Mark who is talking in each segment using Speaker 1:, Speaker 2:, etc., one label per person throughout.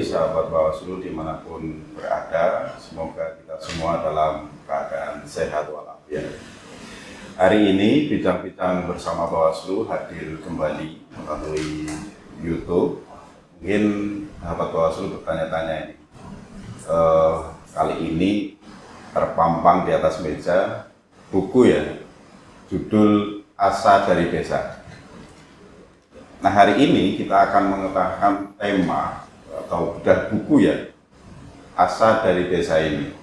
Speaker 1: sahabat Bawaslu dimanapun berada, semoga kita semua dalam keadaan sehat walafiat. Hari ini Bincang-Bincang bersama Bawaslu hadir kembali melalui YouTube. Mungkin sahabat Bawaslu bertanya-tanya ini. Kali ini terpampang di atas meja buku ya, judul Asa dari Desa. Nah, hari ini kita akan mengetahui tema atau bedah buku ya, Asa dari Desa ini.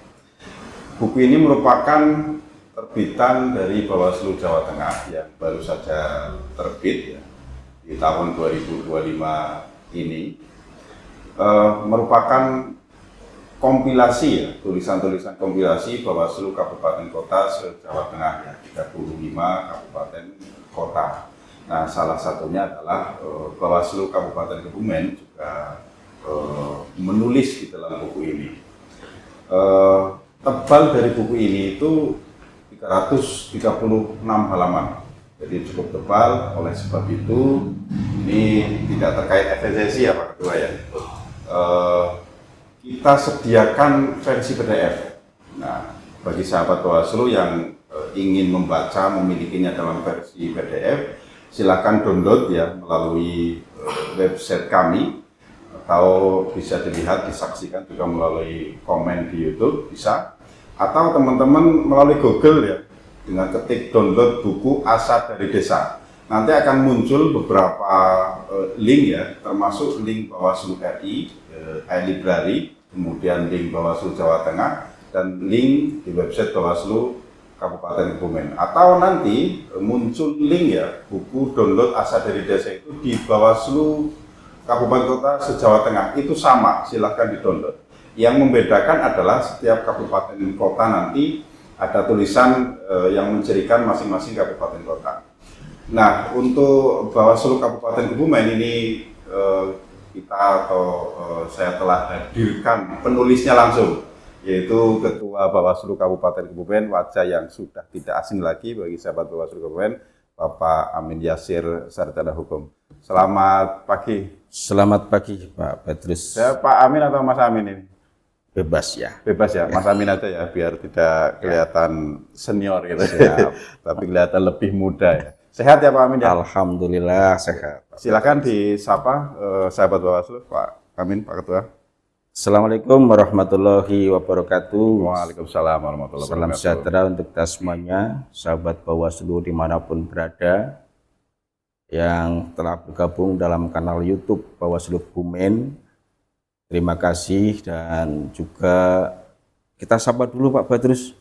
Speaker 1: Buku ini merupakan terbitan dari Bawaslu Jawa Tengah yang baru saja terbit ya, di tahun 2025 ini. Merupakan kompilasi ya, tulisan-tulisan kompilasi Bawaslu Kabupaten Kota se-Jawa Tengah ya, 35 kabupaten kota. Nah, salah satunya adalah Bawaslu Kabupaten Kebumen juga menulis di dalam buku ini. Tebal dari buku ini itu 336 halaman, jadi cukup tebal. Oleh sebab itu, ini tidak terkait efisiensi ya Pak Ketua ya. Kita sediakan versi PDF. Nah, bagi sahabat Bawaslu yang ingin membaca, memilikinya dalam versi PDF, silakan download ya melalui website kami, atau bisa dilihat, disaksikan juga melalui komen di YouTube bisa, atau teman-teman melalui Google ya, dengan ketik download buku Asa dari Desa. Nanti akan muncul beberapa link ya, termasuk link Bawaslu RI, e-library, kemudian link Bawaslu Jawa Tengah, dan link di website Bawaslu Kabupaten Kebumen. Atau nanti muncul link ya, buku download Asa dari Desa itu di Bawaslu Kabupaten Kota se-Jawa Tengah. Itu sama, silahkan di-download. Yang membedakan adalah setiap kabupaten kota nanti ada tulisan yang mencirikan masing-masing kabupaten kota. Nah, untuk Bawaslu Kabupaten Kebumen ini saya telah hadirkan penulisnya langsung, yaitu Ketua Bawaslu Kabupaten Kebumen, wajah yang sudah tidak asing lagi bagi sahabat Bawaslu Kebumen, Bapak Amin Yasir, Sarjana Hukum. Selamat pagi.
Speaker 2: Selamat pagi Pak Petrus.
Speaker 1: Saya Pak Amin atau Mas Amin ini?
Speaker 2: Bebas ya.
Speaker 1: Bebas ya, Mas Amin aja ya, biar tidak kelihatan senior gitu. Tapi kelihatan lebih muda ya. Sehat ya Pak Amin ya?
Speaker 2: Alhamdulillah sehat.
Speaker 1: Silakan disapa sahabat Bawaslu, Pak Amin, Pak Ketua.
Speaker 2: Assalamualaikum warahmatullahi wabarakatuh.
Speaker 1: Waalaikumsalam warahmatullahi
Speaker 2: wabarakatuh. Salam sejahtera untuk kita semuanya, sahabat Bawaslu dimanapun berada, yang telah bergabung dalam kanal YouTube Bawaslu Kebumen. Terima kasih, dan juga kita sapa dulu Pak Petrus.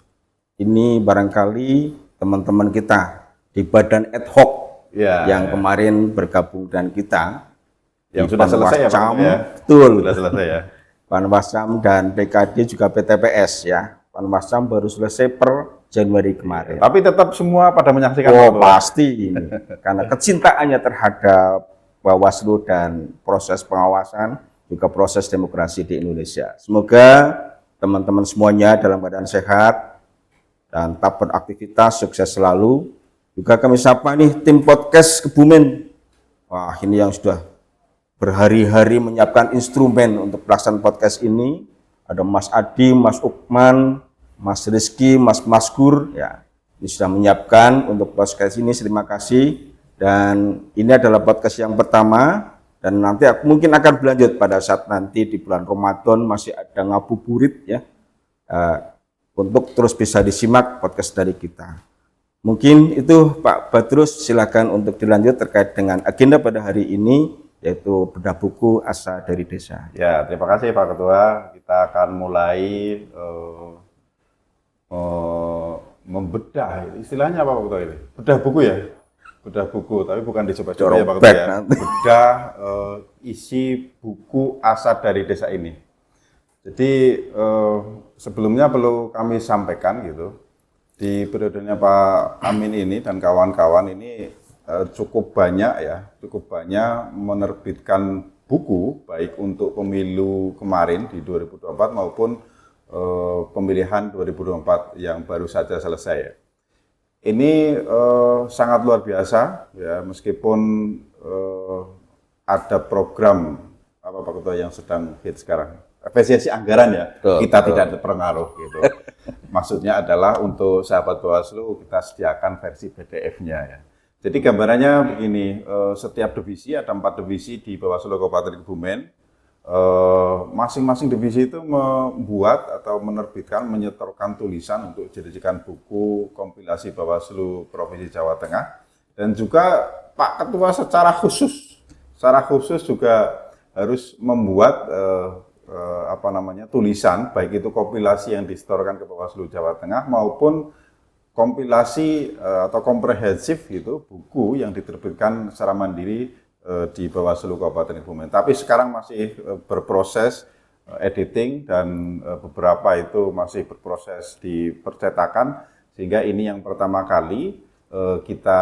Speaker 2: Ini barangkali teman-teman kita di badan ad hoc ya, yang kemarin bergabung dengan kita,
Speaker 1: yang sudah selesai ya Pak ya?
Speaker 2: Betul.
Speaker 1: Sudah selesai ya.
Speaker 2: Panwascam dan PKD juga PTPS ya. Panwascam baru selesai per Januari kemarin.
Speaker 1: Tapi tetap semua pada menyaksikan.
Speaker 2: Oh pasti ini, karena kecintaannya terhadap Bawaslu dan proses pengawasan, juga proses demokrasi di Indonesia. Semoga teman-teman semuanya dalam keadaan sehat dan tetap beraktivitas, sukses selalu. Juga kami sapa nih tim podcast Kebumen. Wah, ini yang sudah berhari-hari menyiapkan instrumen untuk pelaksanaan podcast ini. Ada Mas Adi, Mas Ukman, Mas Rizky, Mas Maskur ya. Ini sudah menyiapkan untuk podcast ini. Terima kasih. Dan ini adalah podcast yang pertama, dan nanti mungkin akan berlanjut pada saat nanti di bulan Ramadan masih ada ngabuburit ya. Untuk terus bisa disimak podcast dari kita. Mungkin itu Pak Petrus, silakan untuk dilanjut terkait dengan agenda pada hari ini, yaitu bedah buku Asa dari Desa.
Speaker 1: Ya, terima kasih Pak Ketua. Kita akan mulai membedah, istilahnya apa Pak Ketua ini? Bedah buku ya? Bedah buku, tapi bukan dicoba-coba ya Pak Ketua ya. Bedah isi buku Asa dari Desa ini. Jadi sebelumnya perlu kami sampaikan gitu, di periodenya Pak Amin ini dan kawan-kawan ini cukup banyak menerbitkan buku, baik untuk pemilu kemarin di 2024 maupun pemilihan 2024 yang baru saja selesai. Ini sangat luar biasa ya, meskipun ada program apa Pak Ketua yang sedang hit sekarang? Efisiensi anggaran ya,
Speaker 2: Betul,
Speaker 1: kita
Speaker 2: betul.
Speaker 1: tidak terpengaruh gitu. Maksudnya adalah untuk sahabat Bawaslu kita sediakan versi PDF-nya ya. Jadi gambarannya begini, setiap divisi ada 4 divisi di Bawaslu Kabupaten Kebumen. Masing-masing divisi itu membuat atau menerbitkan, menyetorkan tulisan untuk dijadikan buku kompilasi Bawaslu Provinsi Jawa Tengah. Dan juga Pak Ketua secara khusus juga harus membuat tulisan, baik itu kompilasi yang disetorkan ke Bawaslu Jawa Tengah maupun kompilasi atau komprehensif gitu, buku yang diterbitkan secara mandiri di Bawaslu Kabupaten Kebumen. Tapi sekarang masih berproses editing dan beberapa itu masih berproses di percetakan, sehingga ini yang pertama kali kita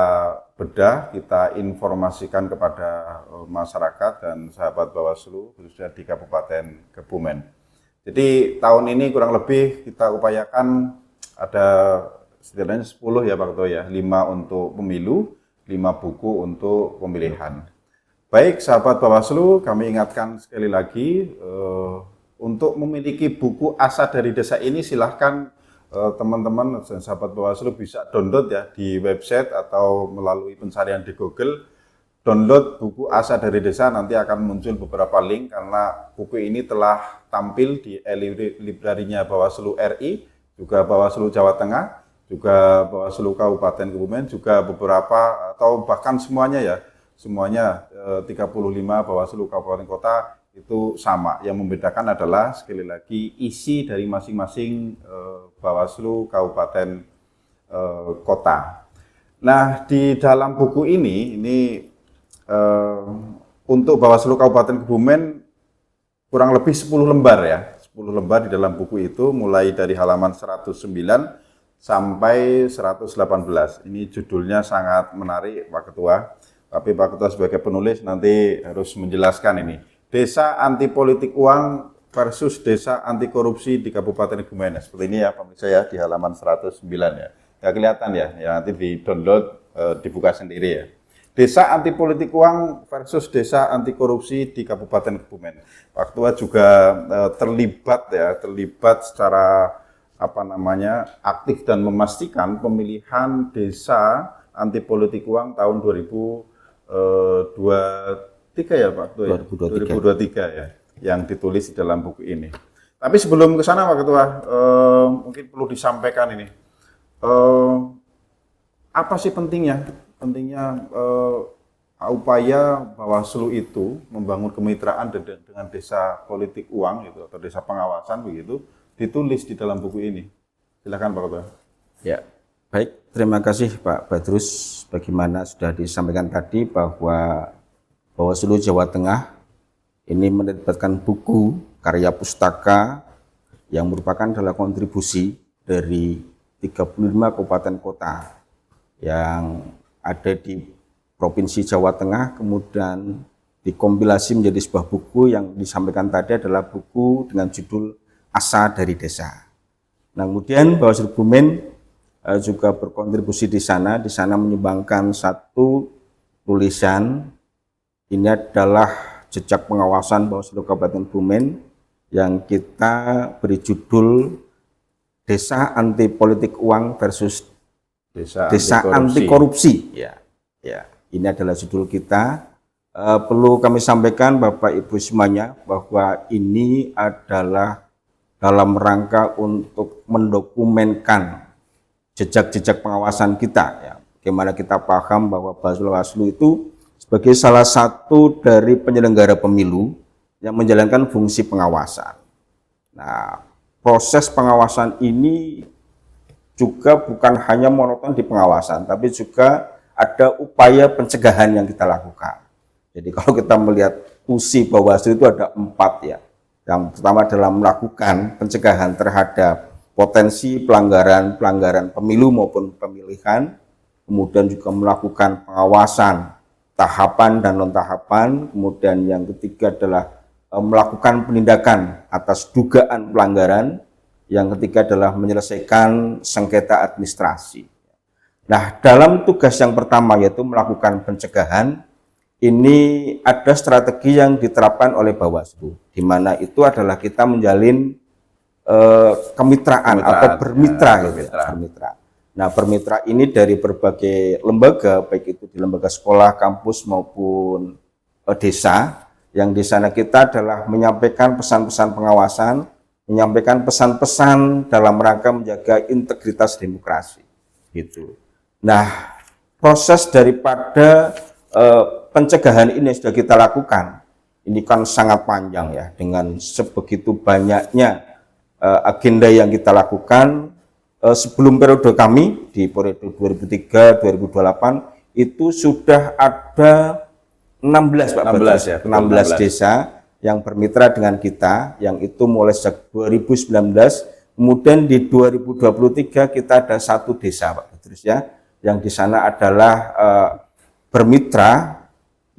Speaker 1: bedah, kita informasikan kepada masyarakat dan sahabat Bawaslu khususnya di Kabupaten Kebumen. Jadi tahun ini kurang lebih kita upayakan ada setidaknya 10 ya Pak Ketua ya, 5 untuk pemilu, 5 buku untuk pemilihan. Baik sahabat Bawaslu, kami ingatkan sekali lagi untuk memiliki buku Asa dari Desa ini silahkan teman-teman dan sahabat Bawaslu bisa download ya di website atau melalui pencarian di Google. Download buku Asa dari Desa, nanti akan muncul beberapa link karena buku ini telah tampil di e-librarinya Bawaslu RI, juga Bawaslu Jawa Tengah, juga Bawaslu Kabupaten Kebumen, juga beberapa atau bahkan semuanya ya, semuanya 35 Bawaslu Kabupaten Kota itu sama. Yang membedakan adalah sekali lagi isi dari masing-masing Bawaslu Kabupaten Kota. Nah, di dalam buku ini untuk Bawaslu Kabupaten Kebumen kurang lebih 10 lembar ya. 10 lembar di dalam buku itu mulai dari halaman 109 sampai 118. Ini judulnya sangat menarik Pak Ketua. Tapi Pak Ketua sebagai penulis nanti harus menjelaskan ini. Desa anti politik uang versus desa anti korupsi di Kabupaten Kebumen. Seperti ini ya pemirsa ya di halaman 109 ya. Ya kelihatan ya, nanti di download, dibuka sendiri ya. Desa anti politik uang versus desa anti korupsi di Kabupaten Kebumen. Pak Ketua juga terlibat secara aktif dan memastikan pemilihan desa anti politik uang tahun 2023 ya Pak Ketua, 2023 ya, yang ditulis di dalam buku ini. Tapi sebelum ke sana Pak Ketua, mungkin perlu disampaikan ini, apa sih pentingnya upaya Bawaslu itu membangun kemitraan dengan desa politik uang gitu atau desa pengawasan begitu, ditulis di dalam buku ini. Silakan Pak Ketua.
Speaker 2: Ya, baik. Terima kasih Pak Badrus. Bagaimana sudah disampaikan tadi bahwa Bawaslu Jawa Tengah ini menerbitkan buku karya pustaka yang merupakan adalah kontribusi dari 35 kabupaten kota yang ada di Provinsi Jawa Tengah, kemudian dikompilasi menjadi sebuah buku yang disampaikan tadi adalah buku dengan judul Asa dari Desa. Nah, kemudian Bawaslu Kebumen juga berkontribusi di sana menyumbangkan satu tulisan. Ini adalah jejak pengawasan Bawaslu Kabupaten Kebumen yang kita beri judul Desa Anti Politik Uang versus Desa Anti Korupsi. Ya, ini adalah judul kita. Perlu kami sampaikan Bapak Ibu semuanya bahwa ini adalah dalam rangka untuk mendokumenkan jejak-jejak pengawasan kita. Ya. Bagaimana kita paham bahwa Bawaslu itu sebagai salah satu dari penyelenggara pemilu yang menjalankan fungsi pengawasan. Nah, proses pengawasan ini juga bukan hanya monoton di pengawasan, tapi juga ada upaya pencegahan yang kita lakukan. Jadi kalau kita melihat fungsi Bawaslu itu ada 4 ya. Yang pertama adalah melakukan pencegahan terhadap potensi pelanggaran pemilu maupun pemilihan, kemudian juga melakukan pengawasan tahapan dan non-tahapan, kemudian yang ketiga adalah melakukan penindakan atas dugaan pelanggaran, yang ketiga adalah menyelesaikan sengketa administrasi. Nah, dalam tugas yang pertama yaitu melakukan pencegahan, ini ada strategi yang diterapkan oleh Bawaslu, di mana itu adalah kita menjalin kemitraan atau bermitra, gitu ya, bermitra. Nah, bermitra ini dari berbagai lembaga, baik itu di lembaga sekolah, kampus maupun desa, yang di sana kita adalah menyampaikan pesan-pesan pengawasan, menyampaikan pesan-pesan dalam rangka menjaga integritas demokrasi, gitu. Nah, proses daripada pencegahan ini sudah kita lakukan. Ini kan sangat panjang ya, dengan sebegitu banyaknya agenda yang kita lakukan. Sebelum periode kami di periode 2003-2028 itu sudah ada 16 Pak
Speaker 1: 16 ya,
Speaker 2: 16 desa yang bermitra dengan kita, yang itu mulai sejak 2019, kemudian di 2023 kita ada 1 desa Pak Petrus ya, yang di sana adalah bermitra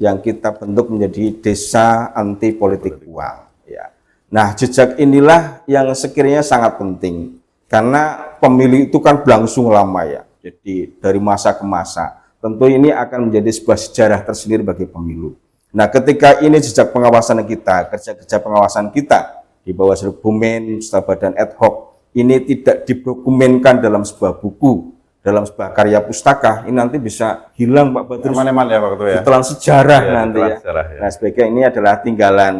Speaker 2: yang kita bentuk menjadi desa anti politik uang ya. Nah, jejak inilah yang sekiranya sangat penting karena pemilu itu kan berlangsung lama ya. Jadi dari masa ke masa. Tentu ini akan menjadi sebuah sejarah tersendiri bagi pemilu. Nah, ketika ini jejak pengawasan kita, kerja-kerja pengawasan kita di Bawaslu Kebumen, setelah badan ad hoc, ini tidak didokumenkan dalam sebuah buku, dalam sebuah karya pustaka, ini nanti bisa hilang Pak Badrus.
Speaker 1: Aman-aman ya Pak Ketua ya.
Speaker 2: Ditelan sejarah
Speaker 1: Ya,
Speaker 2: nanti ya.
Speaker 1: sejarah, ya.
Speaker 2: Nah, sebagai ini adalah tinggalan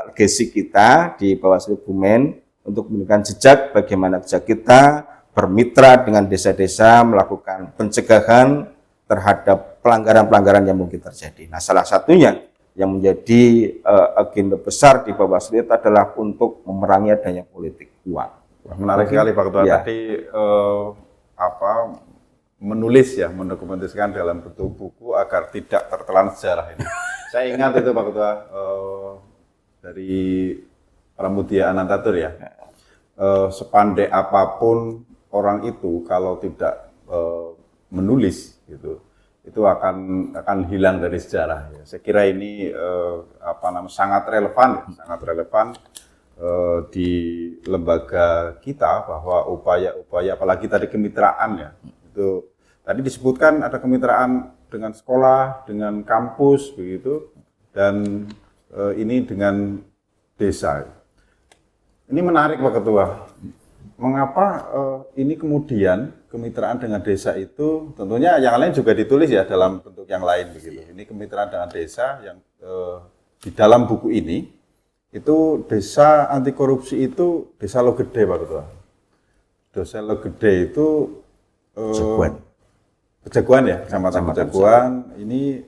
Speaker 2: legacy kita di Bawaslu Kebumen untuk menunjukkan jejak bagaimana jejak kita bermitra dengan desa-desa melakukan pencegahan terhadap pelanggaran-pelanggaran yang mungkin terjadi. Nah, salah satunya yang menjadi agenda besar di Bawaslu itu adalah untuk memerangi adanya politik uang.
Speaker 1: Menarik sekali Pak Ketua.
Speaker 2: Ya.
Speaker 1: Tadi menulis ya, mendokumentasikan dalam bentuk buku agar tidak tertelan sejarah ini. Saya ingat itu Pak Ketua dari Pramudia Anantatur ya. Sepandai apapun orang itu kalau tidak menulis gitu, itu akan hilang dari sejarah. Ya. Saya kira ini sangat relevan di lembaga kita bahwa upaya-upaya apalagi tadi kemitraan ya. Itu tadi disebutkan ada kemitraan dengan sekolah, dengan kampus begitu, dan ini dengan desa. Ini menarik Pak Ketua. Mengapa ini kemudian kemitraan dengan desa itu tentunya yang lain juga ditulis ya dalam bentuk yang lain begitu. Ini kemitraan dengan desa yang di dalam buku ini itu desa anti korupsi itu Desa Logede Pak Ketua. Desa Logede itu Pejaguan ya, Kecamatan Pejaguan ini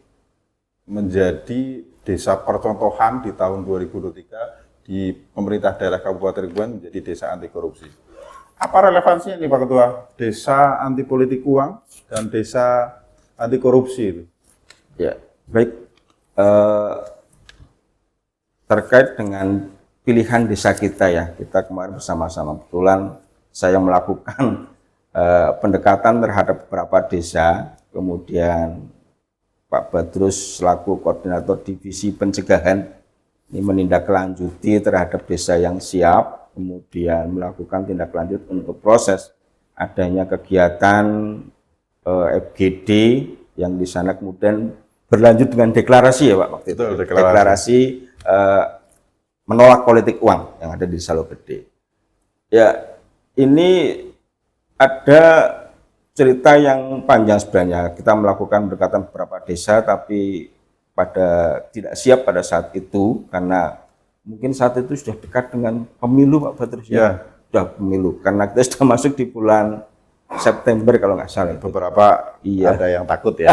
Speaker 1: menjadi desa percontohan di tahun 2023 di pemerintah daerah Kabupaten Kebumen menjadi desa anti korupsi. Apa relevansinya nih Pak Ketua? Desa anti politik uang dan desa anti korupsi itu.
Speaker 2: Ya, baik. Terkait dengan pilihan desa kita ya, kita kemarin bersama-sama kebetulan saya melakukan pendekatan terhadap beberapa desa, kemudian Pak Badrus selaku koordinator divisi pencegahan ini menindaklanjuti terhadap desa yang siap, kemudian melakukan tindak lanjut untuk proses adanya kegiatan FGD yang di sana kemudian berlanjut dengan deklarasi ya Pak waktu itu. Deklarasi menolak politik uang yang ada di Desa Logede. Ya, ini ada cerita yang panjang sebenarnya. Kita melakukan pendekatan beberapa desa tapi tidak siap pada saat itu karena mungkin saat itu sudah dekat dengan pemilu Pak Badrus ya. Sudah pemilu karena kita sudah masuk di bulan September kalau nggak salah.
Speaker 1: Beberapa ada yang takut ya.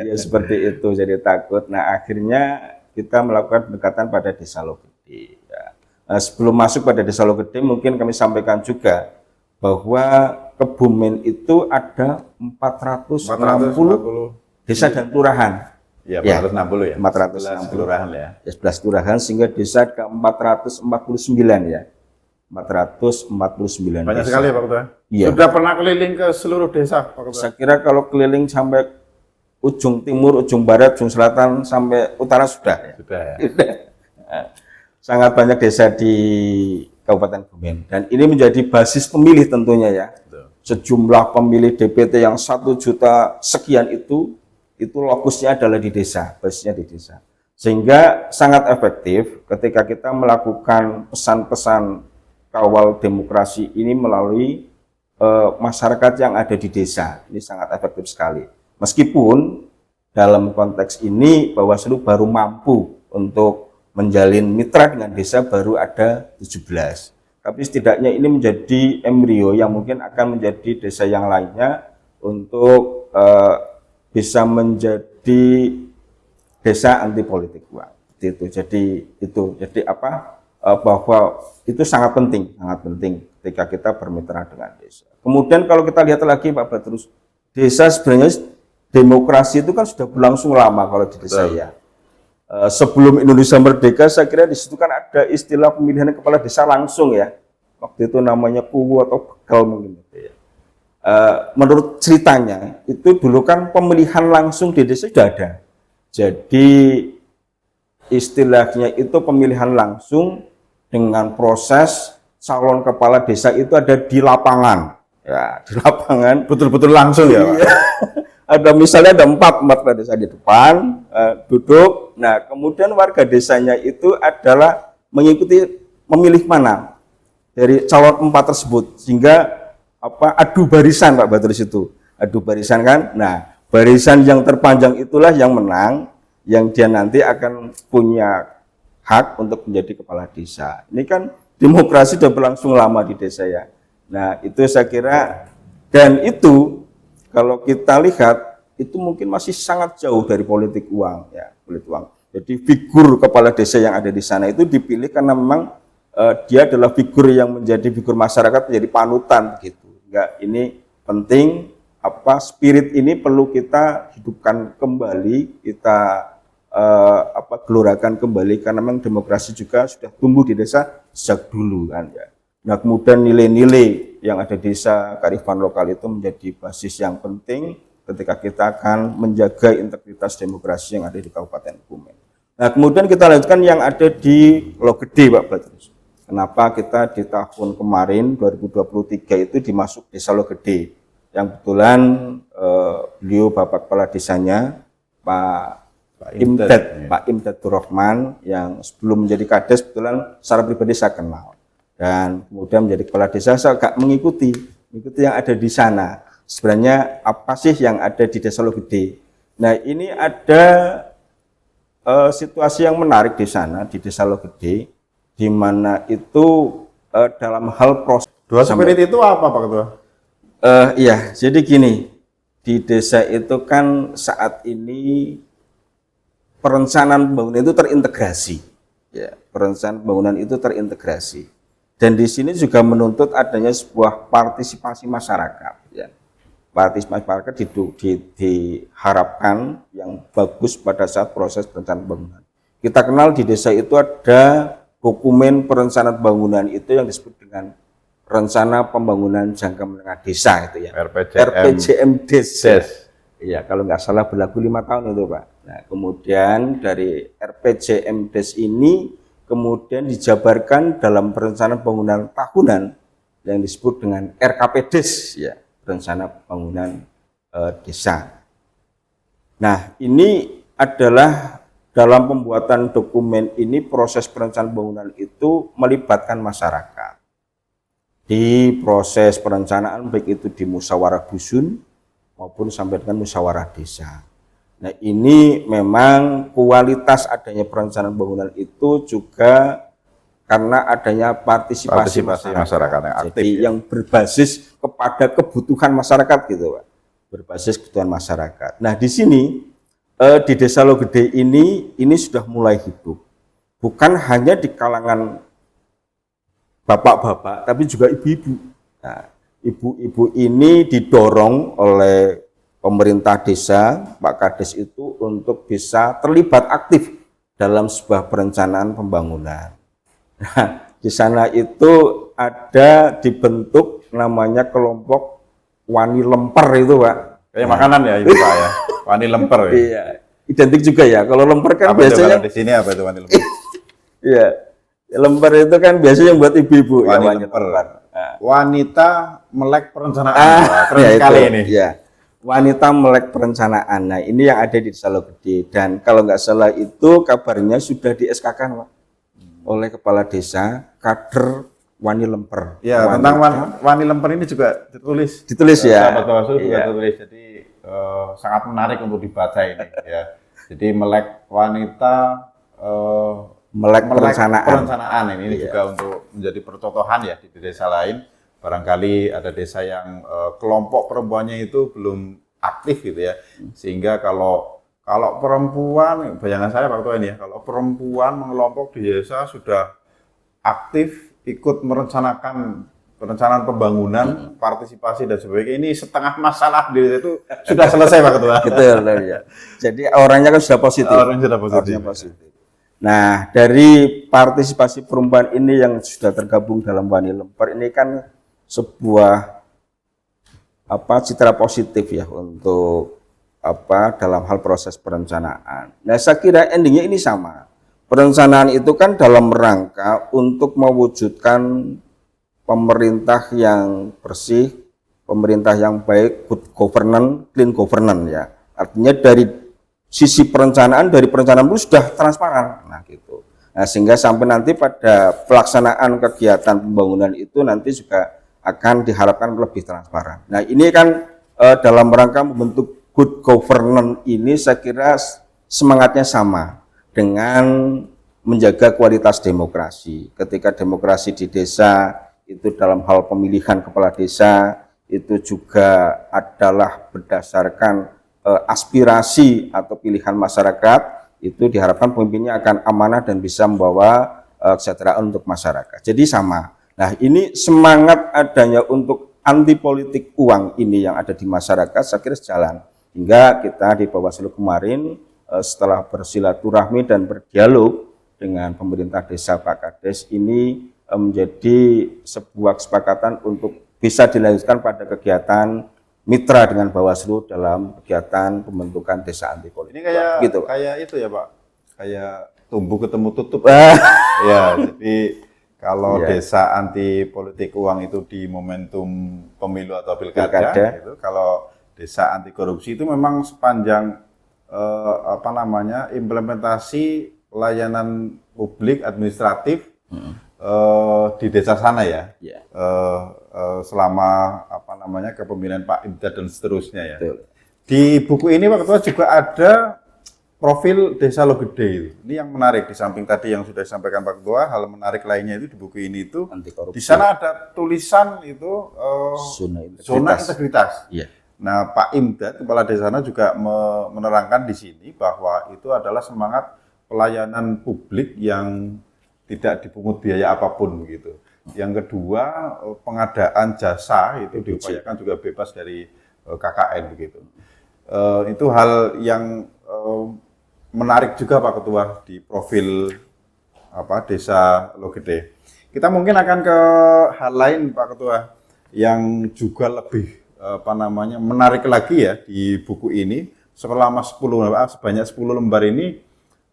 Speaker 2: Ya seperti itu, jadi takut. Nah akhirnya kita melakukan pendekatan pada Desa Logede. Ya. Nah, sebelum masuk pada Desa Logede mungkin kami sampaikan juga bahwa Kebumen itu ada 460 desa dan kelurahan.
Speaker 1: Ya, 460 ya.
Speaker 2: 460
Speaker 1: kelurahan ya.
Speaker 2: 11 kelurahan sehingga desa ke 449 ya. 449
Speaker 1: Banyak
Speaker 2: desa.
Speaker 1: sekali ya Pak Ketua.
Speaker 2: Iya.
Speaker 1: Sudah pernah keliling ke seluruh desa Pak Ketua?
Speaker 2: Saya kira kalau keliling sampai ujung timur, ujung barat, ujung selatan sampai utara sudah ya.
Speaker 1: Sudah ya.
Speaker 2: Sangat banyak desa di Kabupaten Kebumen dan ini menjadi basis pemilih tentunya ya. Sejumlah pemilih DPT yang 1 juta sekian itu itu lokusnya adalah di desa, basisnya di desa. Sehingga sangat efektif ketika kita melakukan pesan-pesan kawal demokrasi ini melalui masyarakat yang ada di desa. Ini sangat efektif sekali. Meskipun dalam konteks ini Bawaslu baru mampu untuk menjalin mitra dengan desa baru ada 17. Tapi setidaknya ini menjadi embrio yang mungkin akan menjadi desa yang lainnya untuk bisa menjadi desa anti politik uang. Jadi bahwa itu sangat penting ketika kita bermitra dengan desa. Kemudian kalau kita lihat lagi Pak Badrus, desa sebenarnya demokrasi itu kan sudah berlangsung lama kalau di desa ya. Sebelum Indonesia merdeka, saya kira di situ kan ada istilah pemilihan kepala desa langsung ya. Waktu itu namanya kuwu atau begal mungkin. Menurut ceritanya itu dulu kan pemilihan langsung di desa sudah ada. Jadi istilahnya itu pemilihan langsung dengan proses calon kepala desa itu ada di lapangan. Ya, di lapangan
Speaker 1: Betul-betul langsung ya, Pak?
Speaker 2: Ada misalnya ada empat kepala desa di depan duduk. Nah, kemudian warga desanya itu adalah mengikuti memilih mana dari calon empat tersebut, sehingga adu barisan Pak Badrus itu. Adu barisan kan. Nah, barisan yang terpanjang itulah yang menang, yang dia nanti akan punya hak untuk menjadi kepala desa. Ini kan demokrasi sudah berlangsung lama di desa ya. Nah, itu saya kira, dan itu kalau kita lihat itu mungkin masih sangat jauh dari politik uang ya, politik uang. Jadi figur kepala desa yang ada di sana itu dipilih karena memang dia adalah figur yang menjadi figur masyarakat, menjadi panutan gitu. Enggak, ini penting, spirit ini perlu kita hidupkan kembali, kita gelorakan kembali, karena memang demokrasi juga sudah tumbuh di desa sejak dulu kan ya. Nah, kemudian nilai-nilai yang ada di desa, kearifan lokal itu menjadi basis yang penting ketika kita akan menjaga integritas demokrasi yang ada di Kabupaten Kebumen. Nah, kemudian kita lanjutkan yang ada di Logede Pak Badrus. Kenapa kita di tahun kemarin 2023 itu dimasuk desa Logede, yang kebetulan beliau Bapak Kepala Desanya Pak Imdad Rahman, yang sebelum menjadi Kades kebetulan secara pribadi saya kenal, dan kemudian menjadi Kepala Desa saya agak mengikuti yang ada di sana. Sebenarnya apa sih yang ada di desa Logede? Nah, ini ada situasi yang menarik di sana, di desa Logede, di mana itu dalam hal proses.
Speaker 1: Dua spirit itu apa Pak Ketua?
Speaker 2: Iya, jadi gini, di desa itu kan saat ini perencanaan pembangunan itu terintegrasi, ya, perencanaan pembangunan itu terintegrasi, dan di sini juga menuntut adanya sebuah partisipasi masyarakat, ya. Partisipasi masyarakat diharapkan yang bagus pada saat proses perencanaan pembangunan. Kita kenal di desa itu ada dokumen perencanaan pembangunan itu yang disebut dengan Rencana Pembangunan Jangka Menengah Desa itu ya, RPJM Desa. Iya, kalau nggak salah berlaku 5 tahun itu Pak. Nah, kemudian dari RPJM Des ini kemudian dijabarkan dalam perencanaan pembangunan tahunan yang disebut dengan RKP Des, ya, Rencana Pembangunan Desa. Nah, ini adalah dalam pembuatan dokumen ini, proses perencanaan pembangunan itu melibatkan masyarakat. Di proses perencanaan baik itu di musyawarah dusun maupun sampai dengan musyawarah desa. Nah, ini memang kualitas adanya perencanaan pembangunan itu juga karena adanya partisipasi masyarakat yang aktif. Jadi ya, yang berbasis kepada kebutuhan masyarakat gitu Pak. Berbasis kebutuhan masyarakat. Nah, di sini di desa Logede ini sudah mulai hidup. Bukan hanya di kalangan bapak-bapak, tapi juga ibu-ibu. Nah, ibu-ibu ini didorong oleh pemerintah desa, Pak Kades itu, untuk bisa terlibat aktif dalam sebuah perencanaan pembangunan. Nah, di sana itu ada dibentuk namanya kelompok Wani Lemper itu Pak.
Speaker 1: Kayak makanan ya itu Pak ya, Wani Lemper ya.
Speaker 2: Iya, identik juga ya. Kalau lemper kan
Speaker 1: apa
Speaker 2: biasanya
Speaker 1: di sini apa itu Wani Lemper?
Speaker 2: Iya. Lemper itu kan biasanya buat ibu-ibu.
Speaker 1: Wani Lemper.
Speaker 2: Nah.
Speaker 1: Wanita melek perencanaan. Keren
Speaker 2: ya
Speaker 1: sekali
Speaker 2: itu,
Speaker 1: ini.
Speaker 2: Ya. wanita melek perencanaan. Nah, ini yang ada di Desa Logede, dan kalau nggak salah itu kabarnya sudah di SK-kan Pak, oleh kepala desa kader Wani Lemper.
Speaker 1: Ya,
Speaker 2: Wanita.
Speaker 1: tentang Wani Lemper ini juga
Speaker 2: Ditulis ya.
Speaker 1: Sahabat Bawaslu juga
Speaker 2: Iya.
Speaker 1: tertulis. Jadi sangat menarik untuk dibaca ini ya. Jadi melek wanita
Speaker 2: Melek perencanaan.
Speaker 1: perencanaan ini
Speaker 2: Iya.
Speaker 1: juga untuk menjadi percontohan ya di desa lain. Barangkali ada desa yang kelompok perempuannya itu belum aktif gitu ya. Sehingga kalau perempuan, bayangan saya Pak Ketua ini ya, kalau perempuan mengelompok di desa sudah aktif ikut merencanakan perencanaan pembangunan, partisipasi dan sebagainya, ini setengah masalah di desa itu sudah selesai Pak Ketua.
Speaker 2: Betul ya. Jadi orangnya kan sudah positif.
Speaker 1: Orangnya sudah positif.
Speaker 2: Orangnya positif. Nah, dari partisipasi perempuan ini yang sudah tergabung dalam Wani Lemper ini kan sebuah citra positif ya untuk dalam hal proses perencanaan. Nah, saya kira endingnya ini sama. Perencanaan itu kan dalam rangka untuk mewujudkan pemerintah yang bersih, pemerintah yang baik, good governance, clean governance ya. Artinya dari sisi perencanaan, dari perencanaan itu sudah transparan. Nah, gitu. Nah, sehingga sampai nanti pada pelaksanaan kegiatan pembangunan itu nanti juga akan diharapkan lebih transparan. Nah, ini kan dalam rangka membentuk good governance ini saya kira semangatnya sama dengan menjaga kualitas demokrasi. Ketika demokrasi di desa itu dalam hal pemilihan kepala desa itu juga adalah berdasarkan aspirasi atau pilihan masyarakat, itu diharapkan pemimpinnya akan amanah dan bisa membawa kesejahteraan untuk masyarakat. Jadi sama. Nah, ini semangat adanya untuk anti politik uang ini yang ada di masyarakat saya kira sejalan. Hingga kita di Bawaslu kemarin setelah bersilaturahmi dan berdialog dengan pemerintah desa Pak Kades ini menjadi sebuah kesepakatan untuk bisa dilanjutkan pada kegiatan mitra dengan Bawaslu dalam kegiatan pembentukan desa anti politik.
Speaker 1: Ini kayak
Speaker 2: gitu,
Speaker 1: kayak itu ya Pak, kayak tumbuh ketemu tutup. Ya, jadi kalau
Speaker 2: Iya.
Speaker 1: desa anti politik uang itu di momentum pemilu atau pilkada,
Speaker 2: Pilkada.
Speaker 1: gitu. Kalau desa anti korupsi itu memang sepanjang implementasi layanan publik administratif di desa sana ya.
Speaker 2: Iya.
Speaker 1: Selama kepemimpinan Pak Imdad dan seterusnya ya.
Speaker 2: Betul.
Speaker 1: Di buku ini Pak Ketua juga ada profil Desa Logede itu. Ini yang menarik di samping tadi yang sudah disampaikan Pak Ketua, hal menarik lainnya itu di buku ini itu
Speaker 2: Anti korupsi.
Speaker 1: di sana ada tulisan itu zona integritas.
Speaker 2: Iya.
Speaker 1: Nah, Pak Imdad kepala desa sana juga menerangkan di sini bahwa itu adalah semangat pelayanan publik yang tidak dipungut biaya apapun begitu. Yang kedua, pengadaan jasa itu diupayakan juga bebas dari KKN begitu. Itu hal yang menarik juga Pak Ketua di profil Desa Logede. Kita mungkin akan ke hal lain Pak Ketua yang juga lebih menarik lagi ya di buku ini. Sebanyak 10 lembar ini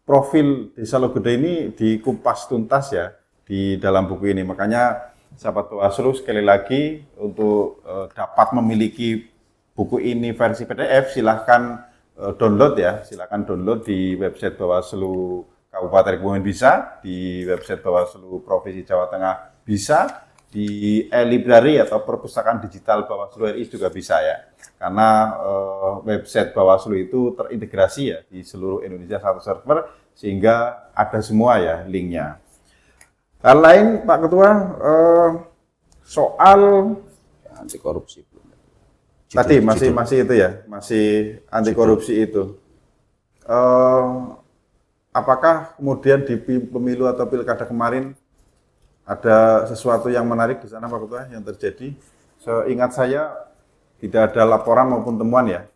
Speaker 1: profil Desa Logede ini dikupas tuntas ya di dalam buku ini. Makanya sahabat Bawaslu sekali lagi untuk dapat memiliki buku ini versi PDF silahkan download ya, silahkan download di website Bawaslu Kabupaten Kebumen bisa, di website Bawaslu Provinsi Jawa Tengah bisa, di e-library atau perpustakaan digital Bawaslu RI juga bisa ya. Karena website Bawaslu itu terintegrasi ya di seluruh Indonesia satu server sehingga ada semua ya linknya. Hal lain Pak Ketua soal
Speaker 2: Anti korupsi.
Speaker 1: tadi masih itu ya, masih anti korupsi itu. Apakah kemudian di pemilu atau pilkada kemarin ada sesuatu yang menarik di sana Pak Ketua yang terjadi? Seingat saya tidak ada laporan maupun temuan ya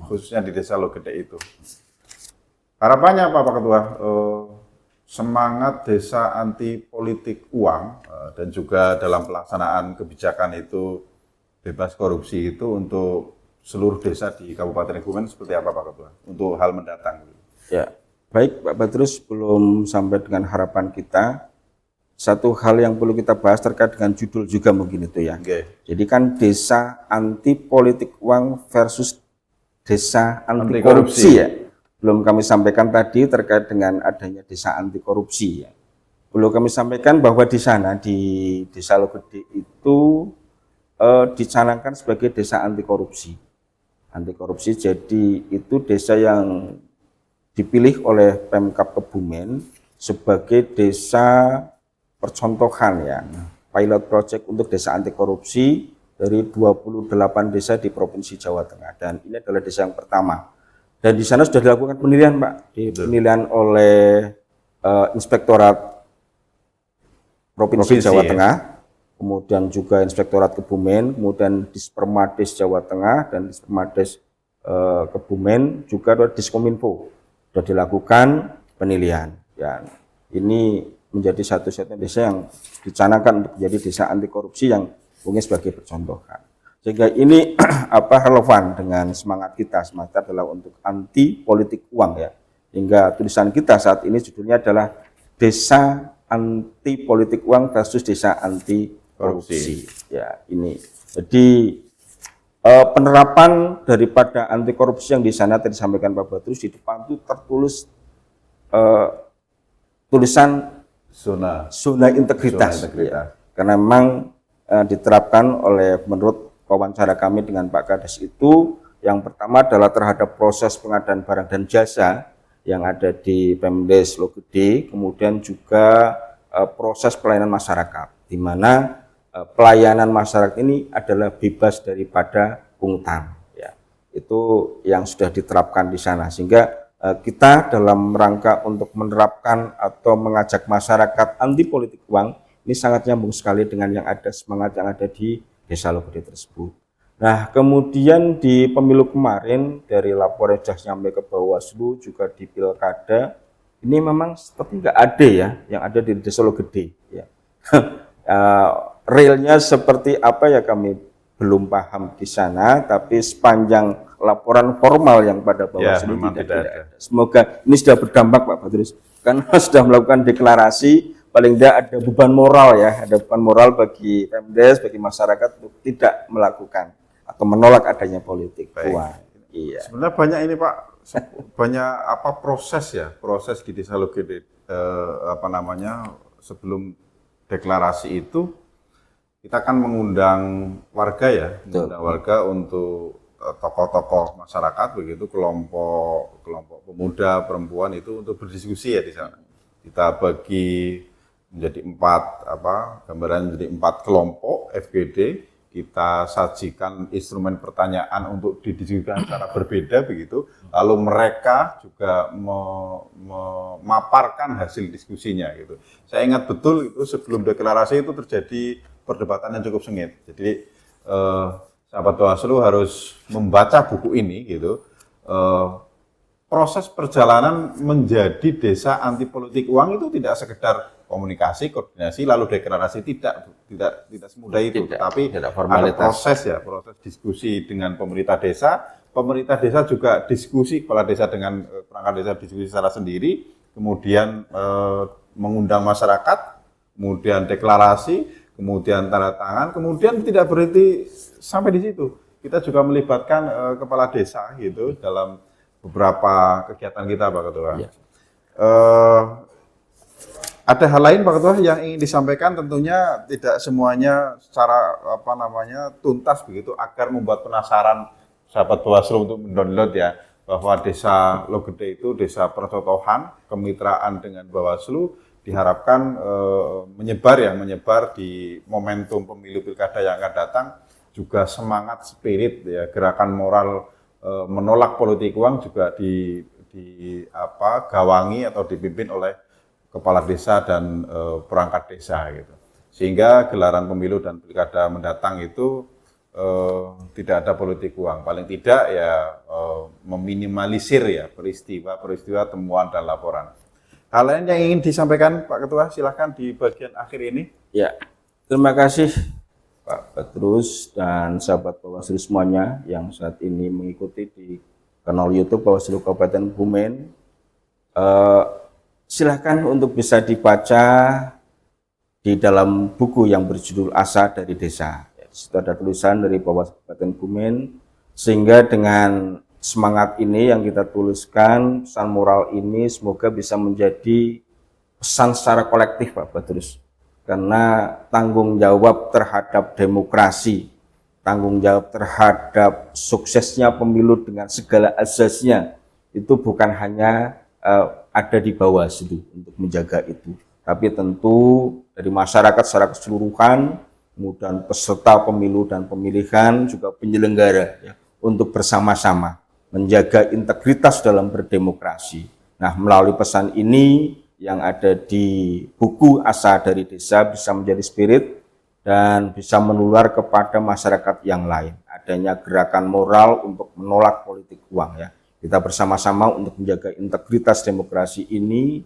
Speaker 1: khususnya di Desa Logede itu. Harapannya apa Pak Ketua? Semangat desa anti politik uang dan juga dalam pelaksanaan kebijakan itu bebas korupsi itu untuk seluruh desa di Kabupaten Kebumen seperti apa Pak Ketua untuk hal mendatang?
Speaker 2: Ya, baik Pak Badrus, sebelum sampai dengan harapan kita, satu hal yang perlu kita bahas terkait dengan judul juga mungkin itu ya.
Speaker 1: Oke.
Speaker 2: Jadi kan desa anti politik uang versus desa anti
Speaker 1: Anti
Speaker 2: korupsi
Speaker 1: korupsi.
Speaker 2: ya. Belum kami sampaikan tadi terkait dengan adanya desa anti korupsi ya. Perlu kami sampaikan bahwa di sana di Desa Logede itu dicanangkan sebagai desa anti korupsi. Anti korupsi, jadi itu desa yang dipilih oleh Pemkab Kebumen sebagai desa percontohan ya, pilot project untuk desa anti korupsi dari 28 desa di Provinsi Jawa Tengah, dan ini adalah desa yang pertama. Dan di sana sudah dilakukan penilaian, Pak, penilaian oleh Inspektorat Provinsi Jawa
Speaker 1: ya.
Speaker 2: Tengah, kemudian juga Inspektorat Kebumen, kemudian Dispermades Jawa Tengah dan Dispermades Kebumen, juga ada Diskominfo sudah dilakukan penilaian. Ya, ini menjadi satu-satunya desa yang dicanangkan untuk menjadi desa anti korupsi yang mungkin sebagai percontohan. Sehingga ini relevan dengan semangat kita. Semangat adalah untuk anti politik uang ya. Hingga tulisan kita saat ini judulnya adalah Desa Anti Politik Uang versus Desa Anti Korupsi. Ya, ini. Jadi penerapan daripada anti korupsi yang di sana tadi disampaikan Pak Badrus, di depan itu tertulis tulisan zona integritas. Ya. Karena memang diterapkan oleh menurut wawancara kami dengan Pak Kades itu, yang pertama adalah terhadap proses pengadaan barang dan jasa yang ada di Pemdes Logede, kemudian juga proses pelayanan masyarakat, di mana pelayanan masyarakat ini adalah bebas daripada pungutan. Ya, itu yang sudah diterapkan di sana, sehingga kita dalam rangka untuk menerapkan atau mengajak masyarakat anti politik uang ini sangat nyambung sekali dengan yang ada semangat yang ada di Desa Logede tersebut. Nah, kemudian di pemilu kemarin dari laporan sudah sampai ke Bawaslu, juga di Pilkada, ini memang seperti nggak ada ya yang ada di Desa Logede. Ya. Realnya seperti apa ya kami belum paham di sana, tapi sepanjang laporan formal yang pada Bawaslu
Speaker 1: Ya,
Speaker 2: tidak ada. Semoga ini sudah berdampak Pak Badrus, karena sudah melakukan deklarasi. Paling tidak ada beban moral ya, ada beban moral bagi Pemdes, bagi masyarakat untuk tidak melakukan atau menolak adanya politik uang. Iya.
Speaker 1: Sebenarnya banyak ini Pak, banyak proses di Desa Logede sebelum deklarasi itu kita kan mengundang warga ya, mengundang warga untuk tokoh-tokoh masyarakat begitu, kelompok pemuda, perempuan itu untuk berdiskusi ya di sana. Kita bagi menjadi gambaran menjadi 4 kelompok FGD, kita sajikan instrumen pertanyaan untuk didiskusikan secara berbeda begitu, lalu mereka juga memaparkan hasil diskusinya gitu. Saya ingat betul itu sebelum deklarasi itu terjadi perdebatan yang cukup sengit. Jadi sahabat Bawaslu harus membaca buku ini gitu. Proses perjalanan menjadi desa anti politik uang itu tidak sekedar komunikasi, koordinasi, lalu deklarasi, tidak semudah itu. Tapi ada proses diskusi dengan pemerintah desa juga diskusi, kepala desa dengan perangkat desa diskusi secara sendiri, kemudian mengundang masyarakat, kemudian deklarasi, kemudian tanda tangan, kemudian tidak berhenti sampai di situ. Kita juga melibatkan kepala desa gitu dalam beberapa kegiatan kita, Pak Ketua. Ya. Ada hal lain Pak Ketua yang ingin disampaikan, tentunya tidak semuanya secara tuntas begitu agar membuat penasaran sahabat Bawaslu untuk mendownload ya, bahwa Desa Logede itu desa percontohan, kemitraan dengan Bawaslu, diharapkan menyebar di momentum pemilu pilkada yang akan datang, juga semangat spirit ya, gerakan moral menolak politik uang juga gawangi atau dipimpin oleh kepala desa dan perangkat desa gitu. Sehingga gelaran pemilu dan pilkada mendatang itu tidak ada politik uang. Paling tidak ya meminimalisir ya peristiwa temuan dan laporan. Hal lain yang ingin disampaikan Pak Ketua, silahkan di bagian akhir ini.
Speaker 2: Ya, terima kasih Pak Badrus dan sahabat Bawaslu semuanya yang saat ini mengikuti di kanal YouTube Bawaslu Kabupaten Kebumen. Silahkan untuk bisa dibaca di dalam buku yang berjudul Asa dari Desa. Di situ ada tulisan dari Bawaslu Kabupaten Kebumen, sehingga dengan semangat ini yang kita tuliskan, pesan moral ini semoga bisa menjadi pesan secara kolektif Pak Badrus. Karena tanggung jawab terhadap demokrasi, tanggung jawab terhadap suksesnya pemilu dengan segala asasnya, itu bukan hanya ada di bawah situ untuk menjaga itu. Tapi tentu dari masyarakat secara keseluruhan, kemudian peserta pemilu dan pemilihan, juga penyelenggara ya, untuk bersama-sama menjaga integritas dalam berdemokrasi. Nah, melalui pesan ini yang ada di buku Asa dari Desa bisa menjadi spirit dan bisa menular kepada masyarakat yang lain. Adanya gerakan moral untuk menolak politik uang ya. Kita bersama-sama untuk menjaga integritas demokrasi ini,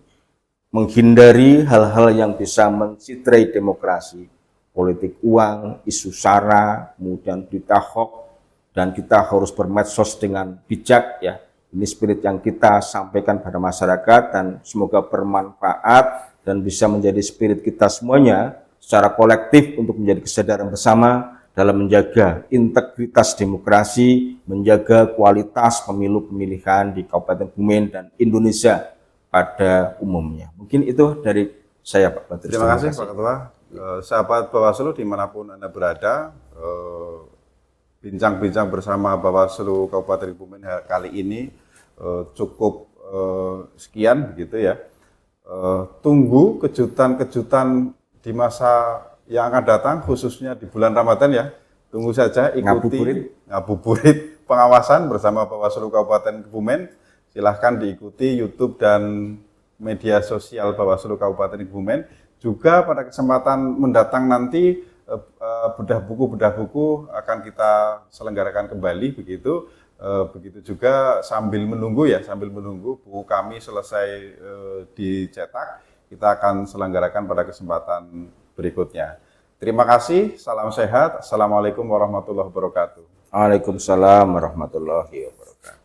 Speaker 2: menghindari hal-hal yang bisa mencitrai demokrasi, politik uang, isu sara, kemudian berita hoax, dan kita harus bermedsos dengan bijak ya. Ini spirit yang kita sampaikan pada masyarakat dan semoga bermanfaat dan bisa menjadi spirit kita semuanya secara kolektif untuk menjadi kesadaran bersama dalam menjaga integritas demokrasi, menjaga kualitas pemilu pemilihan di Kabupaten Kebumen dan Indonesia pada umumnya. Mungkin itu dari saya Pak Badrus.
Speaker 1: Terima kasih Pak Ketua. Sahabat Bawaslu dimanapun Anda berada, bincang-bincang bersama Bawaslu Kabupaten Kebumen kali ini cukup sekian begitu ya. Tunggu kejutan-kejutan di masa yang akan datang, khususnya di bulan Ramadan ya. Tunggu saja, ikuti ngabuburit pengawasan bersama Bawaslu Kabupaten Kebumen. Silahkan diikuti YouTube dan media sosial Bawaslu Kabupaten Kebumen. Juga pada kesempatan mendatang nanti bedah buku akan kita selenggarakan kembali begitu. Begitu juga sambil menunggu buku kami selesai dicetak, kita akan selenggarakan pada kesempatan berikutnya. Terima kasih, salam sehat, assalamualaikum warahmatullahi wabarakatuh.
Speaker 2: Waalaikumsalam warahmatullahi wabarakatuh.